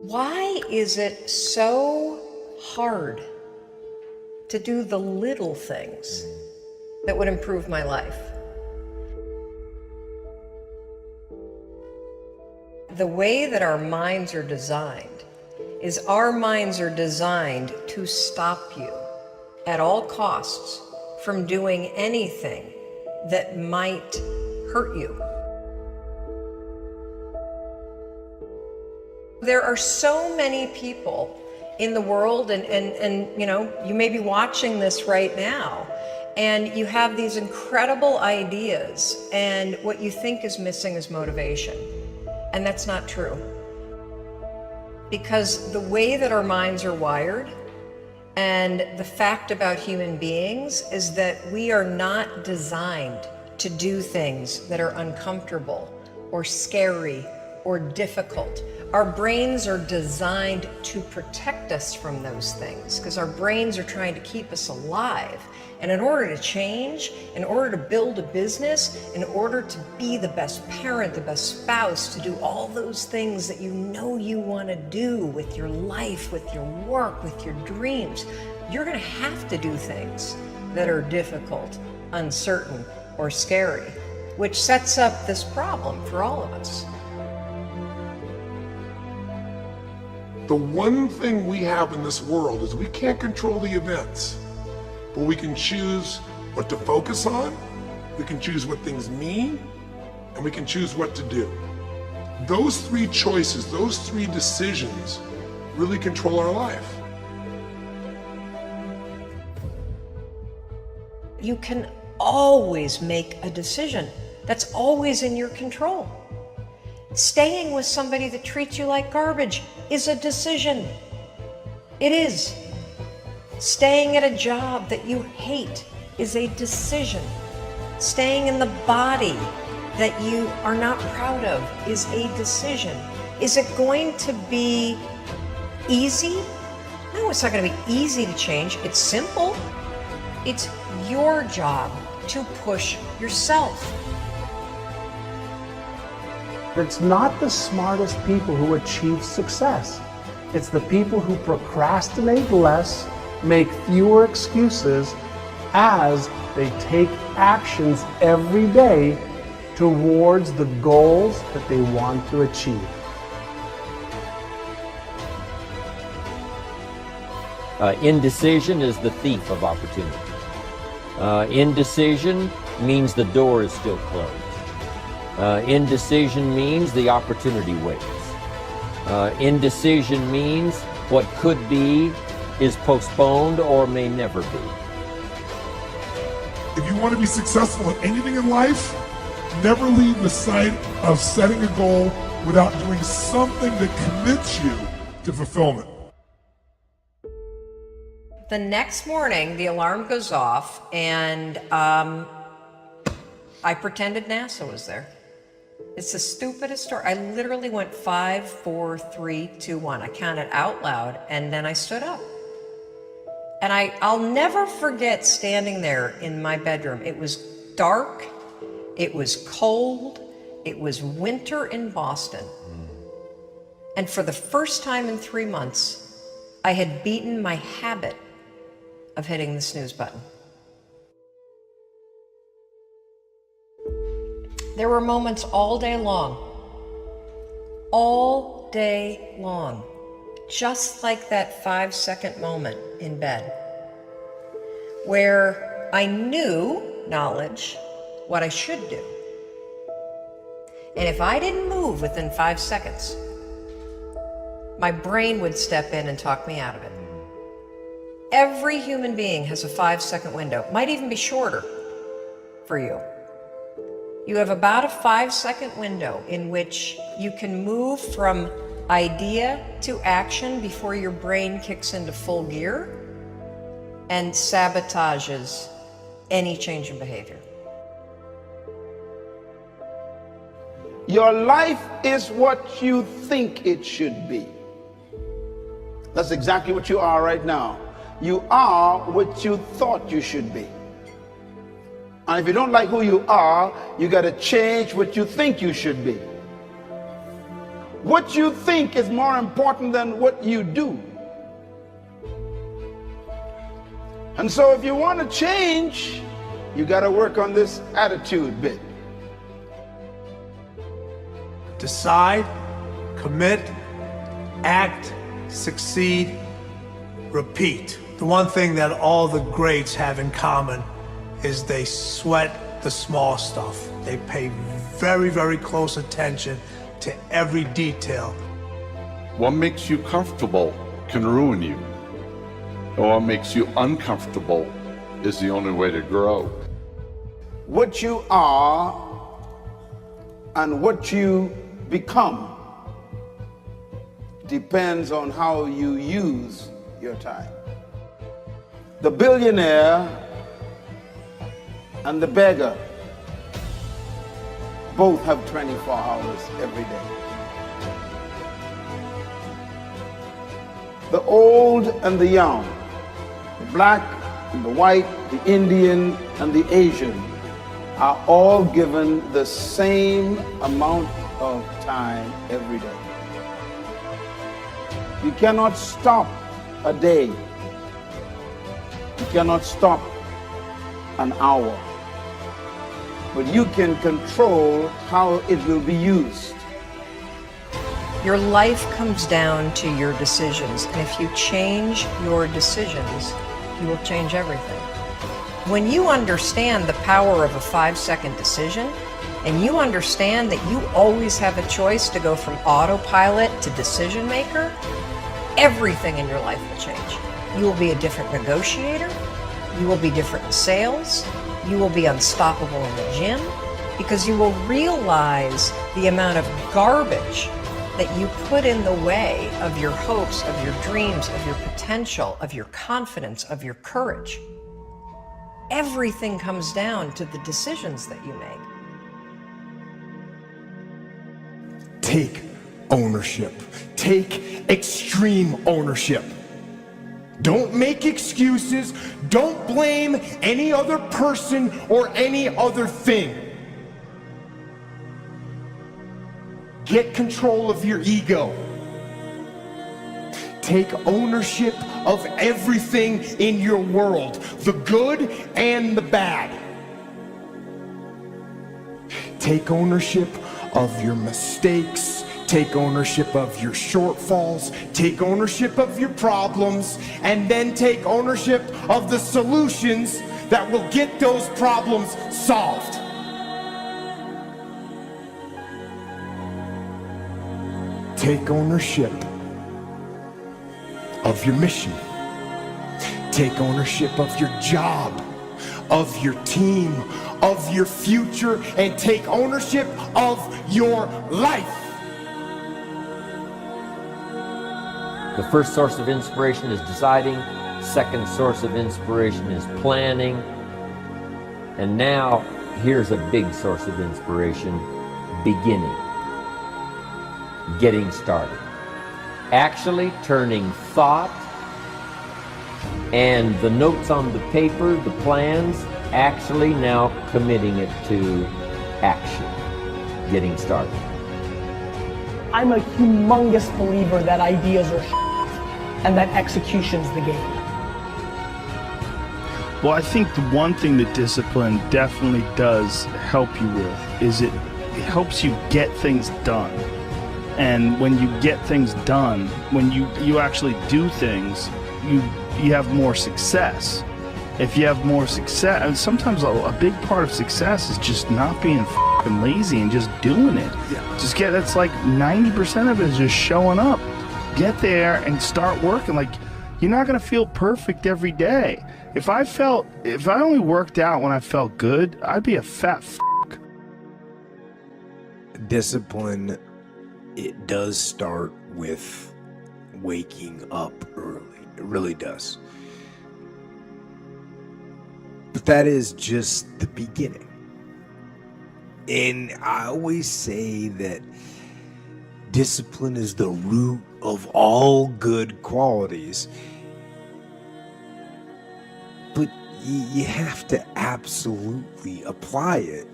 Why is it so hard to do the little things that would improve my life? The way that our minds are designed is our minds are designed to stop you at all costs from doing anything that might hurt you. There are so many people in the world, and you know, you may be watching this right now, and you have these incredible ideas, and what you think is missing is motivation. And that's not true. Because the way that our minds are wired, and the fact about human beings is that we are not designed to do things that are uncomfortable or scary or difficult. Our brains are designed to protect us from those things because our brains are trying to keep us alive. And in order to change, in order to build a business, in order to be the best parent, the best spouse, to do all those things that you know you want to do with your life, with your work, with your dreams, you're going to have to do things that are difficult, uncertain, or scary, which sets up this problem for all of us. The one thing we have in this world is we can't control the events, but we can choose what to focus on, we can choose what things mean, and we can choose what to do. Those three choices, those three decisions really control our life. You can always make a decision. That's always in your control. Staying with somebody that treats you like garbage is a decision. It is. Staying at a job that you hate is a decision. Staying in the body that you are not proud of is a decision. Is it going to be easy? No, it's not going to be easy to change. It's simple. It's your job to push yourself. It's not the smartest people who achieve success. It's the people who procrastinate less, make fewer excuses as they take actions every day towards the goals that they want to achieve. Indecision is the thief of opportunity. Indecision means the door is still closed. Indecision means the opportunity waits. Indecision means what could be is postponed or may never be. If you want to be successful in anything in life, never leave the sight of setting a goal without doing something that commits you to fulfillment. The next morning, the alarm goes off, and I pretended NASA was there. It's the stupidest story. I literally went 5, 4, 3, 2, 1. I counted out loud, and then I stood up. And I'll never forget standing there in my bedroom. It was dark, it was cold, it was winter in Boston. And for the first time in 3 months, I had beaten my habit of hitting the snooze button. There were moments all day long, just like that 5-second moment in bed, where I knew, knowledge, what I should do. And if I didn't move within 5 seconds, my brain would step in and talk me out of it. Every human being has a 5-second window, might even be shorter for you. You have about a 5-second window in which you can move from idea to action before your brain kicks into full gear and sabotages any change in behavior. Your life is what you think it should be. That's exactly what you are right now. You are what you thought you should be. And if you don't like who you are, you got to change what you think you should be. What you think is more important than what you do. And so if you want to change, you got to work on this attitude bit. Decide, commit, act, succeed, repeat. The one thing that all the greats have in common is they sweat the small stuff. They pay very, very close attention to every detail. What makes you comfortable can ruin you. And what makes you uncomfortable is the only way to grow. What you are and what you become depends on how you use your time. The billionaire and the beggar both have 24 hours every day. The old and the young, the black and the white, the Indian and the Asian are all given the same amount of time every day. You cannot stop a day. You cannot stop an hour. But you can control how it will be used. Your life comes down to your decisions, and if you change your decisions, you will change everything. When you understand the power of a 5-second decision, and you understand that you always have a choice to go from autopilot to decision maker, everything in your life will change. You will be a different negotiator, you will be different in sales, you will be unstoppable in the gym, because you will realize the amount of garbage that you put in the way of your hopes, of your dreams, of your potential, of your confidence, of your courage. Everything comes down to the decisions that you make. Take ownership. Take extreme ownership. Don't make excuses. Don't blame any other person or any other thing. Get control of your ego. Take ownership of everything in your world, the good and the bad. Take ownership of your mistakes. Take ownership of your shortfalls. Take ownership of your problems. And then take ownership of the solutions that will get those problems solved. Take ownership of your mission. Take ownership of your job, of your team, of your future, and take ownership of your life. The first source of inspiration is deciding. Second source of inspiration is planning. And now, here's a big source of inspiration, beginning. Getting started. Actually turning thought and the notes on the paper, the plans, actually now committing it to action. Getting started. I'm a humongous believer that ideas are and that execution's the game. Well, I think the one thing that discipline definitely does help you with is it helps you get things done. And when you get things done, when you actually do things, you have more success. If you have more success, and sometimes a big part of success is just not being fucking lazy and just doing it. Yeah. That's like 90% of it is just showing up. Get there and start working. Like, you're not gonna feel perfect every day. If I only worked out when I felt good, I'd be a fat fuck. Discipline, it does start with waking up early. It really does. But that is just the beginning. And I always say that discipline is the root of all good qualities. But you have to absolutely apply it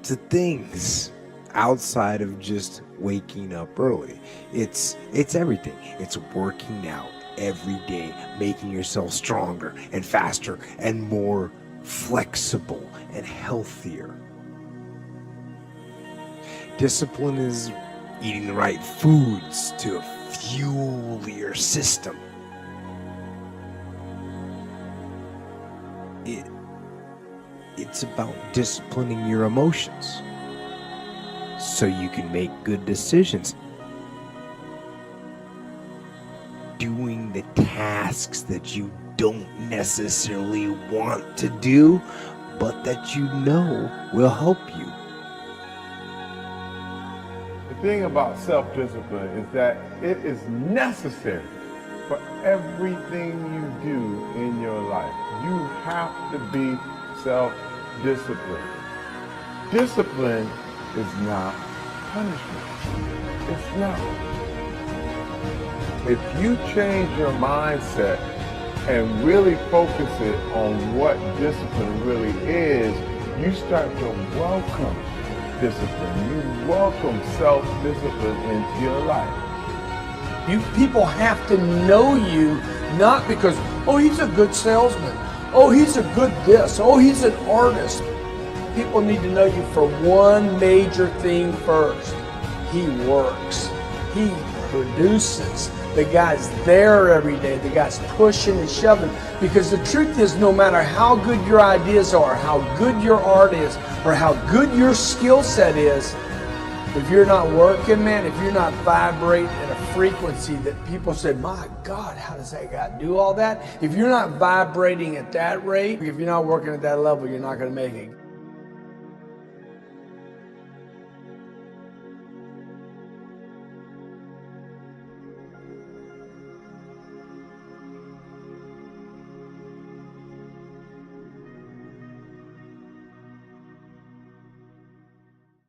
to things. outside of just waking up early. It's everything. It's working out every day, making yourself stronger and faster and more flexible and healthier. Discipline is eating the right foods to fuel your system. It's about disciplining your emotions so you can make good decisions. Doing the tasks that you don't necessarily want to do, but that you know will help you. The thing about self-discipline is that it is necessary for everything you do in your life. You have to be self-disciplined. Discipline is not punishment. It's not. If you change your mindset and really focus it on what discipline really is, you start to welcome discipline. You welcome self-discipline into your life. You people have to know you, not because, oh, he's a good salesman. Oh, he's a good this. Oh, he's an artist. People need to know you for one major thing first. He works. He produces. The guy's there every day. The guy's pushing and shoving. Because the truth is, no matter how good your ideas are, how good your art is, or how good your skill set is, if you're not working, man, if you're not vibrating at a frequency that people say, my God, how does that guy do all that? If you're not vibrating at that rate, if you're not working at that level, you're not going to make it.